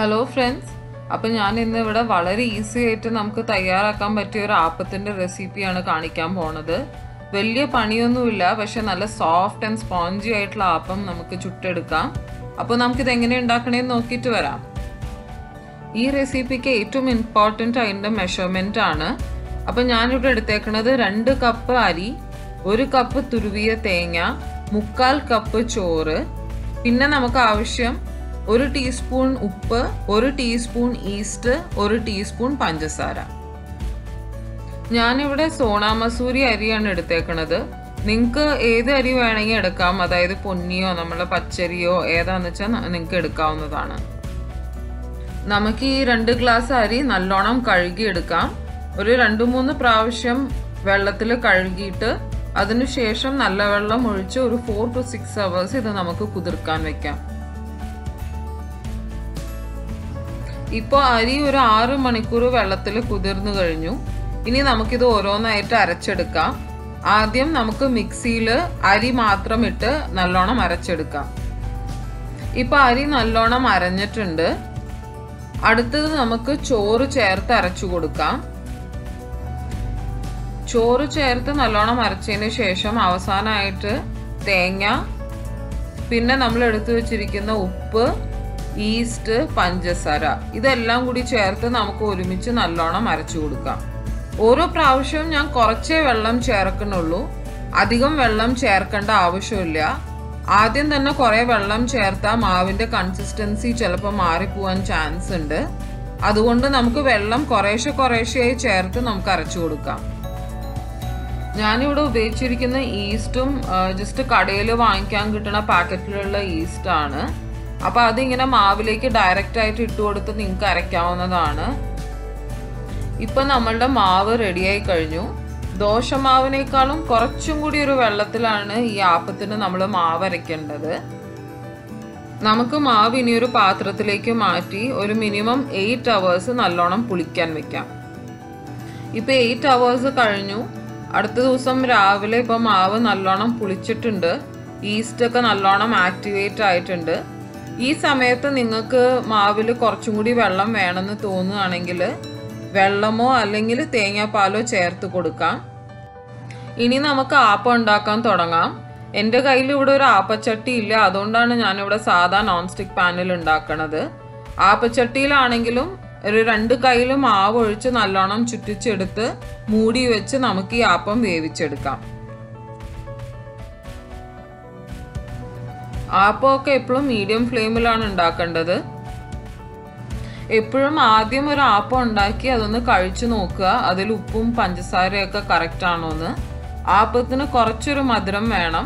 Hello friends, അപ്പോൾ ഞാൻ ഇന്ന് ഇവിടെ വളരെ ഈസി ആയിട്ട് നമുക്ക് തയ്യാറാക്കാൻ പറ്റിയ ഒരു ആപ്പത്തിൻ്റെ റെസിപ്പിയാണ് കാണിക്കാൻ പോണത്. വലിയ പണിയൊന്നുമില്ല, പക്ഷെ നല്ല സോഫ്റ്റ് ആൻഡ് സ്പോഞ്ചി ആയിട്ടുള്ള ആപ്പം നമുക്ക് ചുട്ടെടുക്കാം. അപ്പോൾ നമുക്കിത് എങ്ങനെ ഉണ്ടാക്കണേന്ന് നോക്കിയിട്ട് വരാം. ഈ റെസിപ്പിക്ക് ഏറ്റവും ഇമ്പോർട്ടൻ്റ് അതിൻ്റെ മെഷർമെൻ്റ് ആണ്. അപ്പോൾ ഞാനിവിടെ എടുത്തേക്കുന്നത് 2 കപ്പ് അരി, 1 കപ്പ് തുരുവിയ തേങ്ങ, 3/4 കപ്പ് ചോറ്, പിന്നെ നമുക്ക് ആവശ്യം 1 ടീസ്പൂൺ ഉപ്പ്, 1 ടീസ്പൂൺ ഈസ്റ്റ്, 1 ടീസ്പൂൺ പഞ്ചസാര. ഞാനിവിടെ സോണ മസൂരി അരിയാണ് എടുത്തേക്കണത്. നിങ്ങൾക്ക് ഏത് അരി വേണമെങ്കിൽ എടുക്കാം, അതായത് പൊന്നിയോ നമ്മളെ പച്ചരിയോ ഏതാന്ന് വെച്ചാൽ നിങ്ങൾക്ക് എടുക്കാവുന്നതാണ്. നമുക്ക് ഈ 2 ഗ്ലാസ് അരി നല്ലോണം കഴുകിയെടുക്കാം. ഒരു 2-3 പ്രാവശ്യം വെള്ളത്തിൽ കഴുകിയിട്ട് അതിനുശേഷം നല്ല വെള്ളം ഒഴിച്ച് ഒരു 4 to 6 hours ഇത് നമുക്ക് കുതിർക്കാൻ വെക്കാം. ഇപ്പോൾ അരി ഒരു 6 മണിക്കൂർ വെള്ളത്തിൽ കുതിർന്നു കഴിഞ്ഞു. ഇനി നമുക്കിത് ഓരോന്നായിട്ട് അരച്ചെടുക്കാം. ആദ്യം നമുക്ക് മിക്സിയിൽ അരി മാത്രം ഇട്ട് നല്ലോണം അരച്ചെടുക്കാം. ഇപ്പൊ അരി നല്ലോണം അരഞ്ഞിട്ടുണ്ട്. അടുത്തത് നമുക്ക് ചോറ് ചേർത്ത് അരച്ചു കൊടുക്കാം. ചോറ് ചേർത്ത് നല്ലോണം അരച്ചതിന് ശേഷം അവസാനമായിട്ട് തേങ്ങ, പിന്നെ നമ്മൾ എടുത്തു വെച്ചിരിക്കുന്ന ഉപ്പ്, ഈസ്റ്റ്, പഞ്ചസാര ഇതെല്ലാം കൂടി ചേർത്ത് നമുക്ക് ഒരുമിച്ച് നല്ലോണം അരച്ചു കൊടുക്കാം. ഓരോ പ്രാവശ്യവും ഞാൻ കുറച്ചേ വെള്ളം ചേർക്കുന്നുള്ളൂ, അധികം വെള്ളം ചേർക്കേണ്ട ആവശ്യമില്ല. ആദ്യം തന്നെ കുറേ വെള്ളം ചേർത്താൽ മാവിൻ്റെ കൺസിസ്റ്റൻസി ചിലപ്പോൾ മാറിപ്പോവാൻ ചാൻസ് ഉണ്ട്. അതുകൊണ്ട് നമുക്ക് വെള്ളം കുറേശ്ശെയായി ചേർത്ത് നമുക്ക് അരച്ചു കൊടുക്കാം. ഞാനിവിടെ ഉപയോഗിച്ചിരിക്കുന്ന ഈസ്റ്റും ജസ്റ്റ് കടയിൽ വാങ്ങിക്കാൻ കിട്ടുന്ന പാക്കറ്റിലുള്ള ഈസ്റ്റാണ്. അപ്പോൾ അതിങ്ങനെ മാവിലേക്ക് ഡയറക്റ്റ് ആയിട്ട് ഇട്ട് കൊടുത്ത് നിങ്ങൾക്ക് അരയ്ക്കാവുന്നതാണ്. ഇപ്പം നമ്മളുടെ മാവ് റെഡിയായി കഴിഞ്ഞു. ദോശമാവിനേക്കാളും കുറച്ചും കൂടി ഒരു വെള്ളത്തിലാണ് ഈ ആപ്പത്തിന് നമ്മൾ മാവ് അരയ്ക്കേണ്ടത്. നമുക്ക് മാവ് ഇനി ഒരു പാത്രത്തിലേക്ക് മാറ്റി ഒരു മിനിമം 8 hours നല്ലോണം പുളിക്കാൻ വെക്കാം. ഇപ്പം 8 hours കഴിഞ്ഞു. അടുത്ത ദിവസം രാവിലെ ഇപ്പം മാവ് നല്ലോണം പുളിച്ചിട്ടുണ്ട്, ഈസ്റ്റൊക്കെ നല്ലോണം ആക്ടിവേറ്റ് ആയിട്ടുണ്ട്. ഈ സമയത്ത് നിങ്ങൾക്ക് മാവിൽ കുറച്ചും കൂടി വെള്ളം വേണമെന്ന് തോന്നുകയാണെങ്കിൽ വെള്ളമോ അല്ലെങ്കിൽ തേങ്ങാപ്പാലോ ചേർത്ത് കൊടുക്കാം. ഇനി നമുക്ക് ആപ്പം ഉണ്ടാക്കാൻ തുടങ്ങാം. എൻ്റെ കയ്യിൽ ഇവിടെ ഒരു ആപ്പച്ചട്ടി ഇല്ല, അതുകൊണ്ടാണ് ഞാനിവിടെ സാധാ നോൺ സ്റ്റിക്ക് പാനിൽ ഉണ്ടാക്കണത്. ആപ്പച്ചട്ടിയിലാണെങ്കിലും ഒരു 2 കൈയിൽ മാവ് ഒഴിച്ച് നല്ലോണം ചുറ്റിച്ചെടുത്ത് മൂടി വെച്ച് നമുക്ക് ഈ ആപ്പം വേവിച്ചെടുക്കാം. ആപ്പമൊക്കെ എപ്പോഴും മീഡിയം ഫ്ലെയിമിലാണ് ഉണ്ടാക്കേണ്ടത്. എപ്പോഴും ആദ്യം ഒരു ആപ്പം ഉണ്ടാക്കി അതൊന്ന് കഴിച്ചു നോക്കുക, അതിൽ ഉപ്പും പഞ്ചസാരയൊക്കെ കറക്റ്റ് ആണോന്ന്. ആപ്പത്തിന് കുറച്ചൊരു മധുരം വേണം,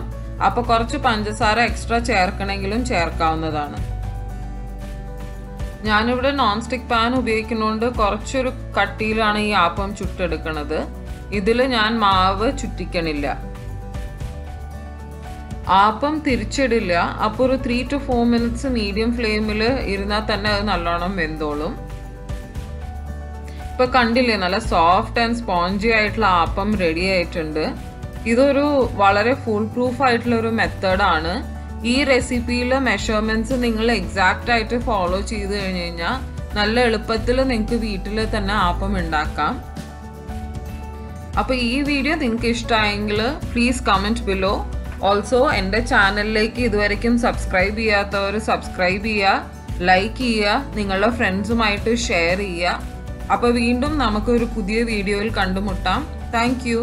അപ്പോൾ കുറച്ച് പഞ്ചസാര എക്സ്ട്രാ ചേർക്കണമെങ്കിലും ചേർക്കാവുന്നതാണ്. ഞാനിവിടെ നോൺ സ്റ്റിക്ക് പാൻ ഉപയോഗിക്കുന്നതുകൊണ്ട് കുറച്ചൊരു കട്ടിയിലാണ് ഈ ആപ്പം ചുട്ടെടുക്കുന്നത്. ഇതിൽ ഞാൻ മാവ് ചുറ്റിക്കണില്ല, ആപ്പം തിരിച്ചിടില്ല. അപ്പോൾ ഒരു 3 to 4 minutes മീഡിയം ഫ്ലെയിമിൽ ഇരുന്നാൽ തന്നെ അത് നല്ലോണം വെന്തോളും. ഇപ്പൊ കണ്ടില്ലേ, നല്ല സോഫ്റ്റ് ആൻഡ് സ്പോഞ്ചി ആയിട്ടുള്ള ആപ്പം റെഡി ആയിട്ടുണ്ട്. ഇതൊരു വളരെ ഫുൾ പ്രൂഫ് ആയിട്ടുള്ള ഒരു മെത്തേഡാണ്. ഈ റെസിപ്പിയിലെ മെഷർമെന്റ്സ് നിങ്ങൾ എക്സാക്റ്റ് ആയിട്ട് ഫോളോ ചെയ്ത് കഴിഞ്ഞ് കഴിഞ്ഞാൽ നല്ല എളുപ്പത്തിൽ നിങ്ങൾക്ക് വീട്ടിൽ തന്നെ ആപ്പം ഉണ്ടാക്കാം. അപ്പോൾ ഈ വീഡിയോ നിങ്ങൾക്ക് ഇഷ്ടമായെങ്കിൽ പ്ലീസ് കമൻറ്റ് ബിലോ. ഓൾസോ എൻ്റെ ചാനലിലേക്ക് ഇതുവരെയ്ക്കും സബ്സ്ക്രൈബ് ചെയ്യാത്തവർ സബ്സ്ക്രൈബ് ചെയ്യുക, ലൈക്ക് ചെയ്യുക, നിങ്ങളുടെ ഫ്രണ്ട്സുമായിട്ട് ഷെയർ ചെയ്യുക. അപ്പോൾ വീണ്ടും നമുക്കൊരു പുതിയ വീഡിയോയിൽ കണ്ടുമുട്ടാം. Thank you.